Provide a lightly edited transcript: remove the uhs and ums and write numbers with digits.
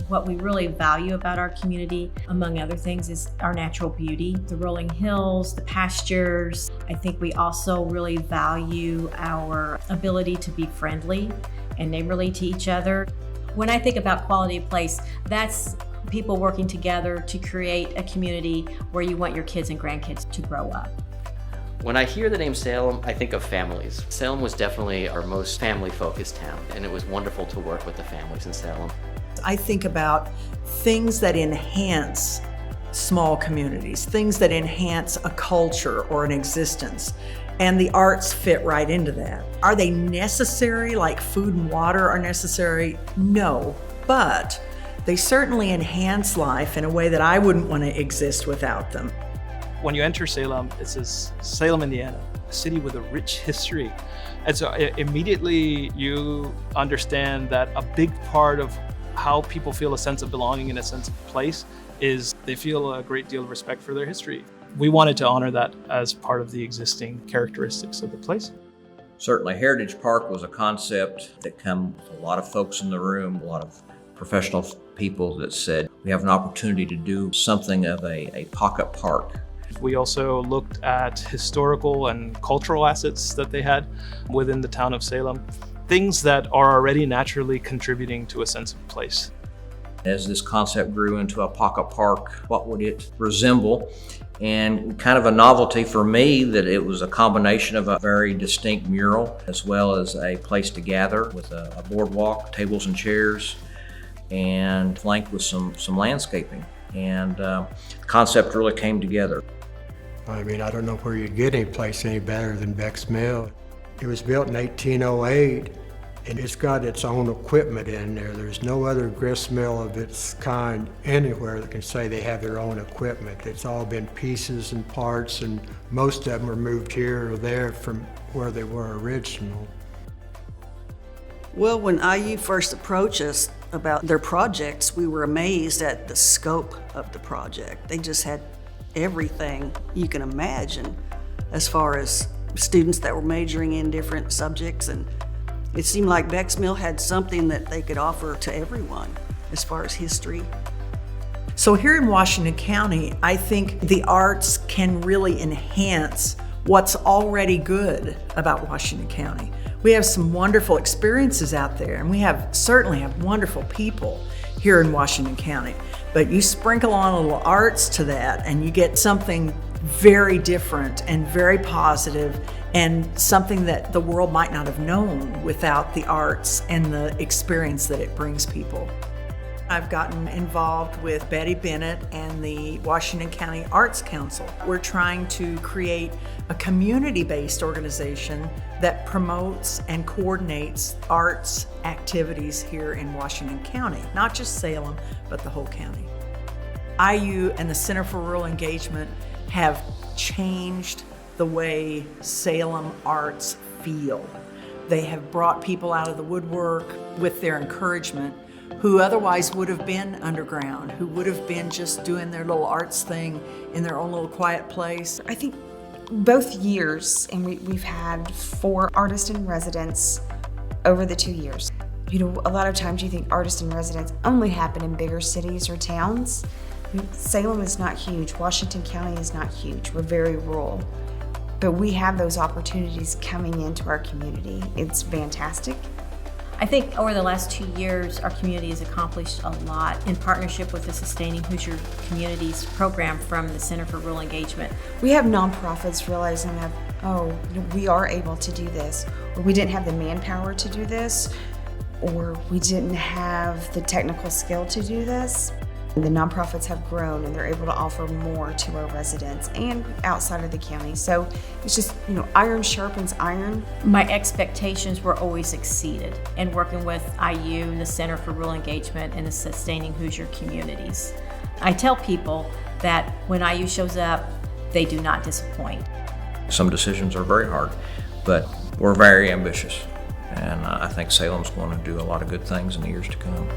What we really value about our community, among other things, is our natural beauty, the rolling hills, the pastures. I think we also really value our ability to be friendly and neighborly to each other. When I think about quality of place, that's people working together to create a community where you want your kids and grandkids to grow up. When I hear the name Salem, I think of families. Salem was definitely our most family-focused town, and it was wonderful to work with the families in Salem. I think about things that enhance small communities, things that enhance a culture or an existence, and the arts fit right into that. Are they necessary, like food and water are necessary? No, but they certainly enhance life in a way that I wouldn't want to exist without them. When you enter Salem, it says Salem, Indiana, a city with a rich history. And so immediately you understand that a big part of how people feel a sense of belonging and a sense of place is they feel a great deal of respect for their history. We wanted to honor that as part of the existing characteristics of the place. Certainly, Heritage Park was a concept that came with a lot of folks in the room, a lot of professional people that said, we have an opportunity to do something of a pocket park. We also looked at historical and cultural assets that they had within the town of Salem, things that are already naturally contributing to a sense of place. As this concept grew into a pocket park, what would it resemble? And kind of a novelty for me that it was a combination of a very distinct mural as well as a place to gather with a boardwalk, tables and chairs, and flanked with some landscaping. And the concept really came together. I mean, I don't know where you'd get any place any better than Beck's Mill. It was built in 1808, and it's got its own equipment in there. There's no other grist mill of its kind anywhere that can say they have their own equipment. It's all been pieces and parts, and most of them were moved here or there from where they were original. Well, when IU first approached us about their projects, we were amazed at the scope of the project. They just had everything you can imagine as far as students that were majoring in different subjects, and it seemed like Beck's Mill had something that they could offer to everyone as far as history. So here in Washington County, I think the arts can really enhance what's already good about Washington County. We have some wonderful experiences out there, and we certainly have wonderful people here in Washington County. But you sprinkle on a little arts to that, and you get something very different and very positive, and something that the world might not have known without the arts and the experience that it brings people. I've gotten involved with Betty Bennett and the Washington County Arts Council. We're trying to create a community-based organization that promotes and coordinates arts activities here in Washington County, not just Salem, but the whole county. IU and the Center for Rural Engagement have changed the way Salem arts feel. They have brought people out of the woodwork with their encouragement who otherwise would have been underground, who would have been just doing their little arts thing in their own little quiet place. I think both years, and we've had 4 artists in residence over the 2 years. You know, a lot of times you think artists in residence only happen in bigger cities or towns. I mean, Salem is not huge, Washington County is not huge, we're very rural. But we have those opportunities coming into our community. It's fantastic. I think over the last 2 years, our community has accomplished a lot in partnership with the Sustaining Hoosier Communities program from the Center for Rural Engagement. We have nonprofits realizing that, oh, we are able to do this, or we didn't have the manpower to do this, or we didn't have the technical skill to do this. The nonprofits have grown and they're able to offer more to our residents and outside of the county. So it's just, iron sharpens iron. My expectations were always exceeded in working with IU, the Center for Rural Engagement, and the Sustaining Hoosier Communities. I tell people that when IU shows up, they do not disappoint. Some decisions are very hard, but we're very ambitious. And I think Salem's going to do a lot of good things in the years to come.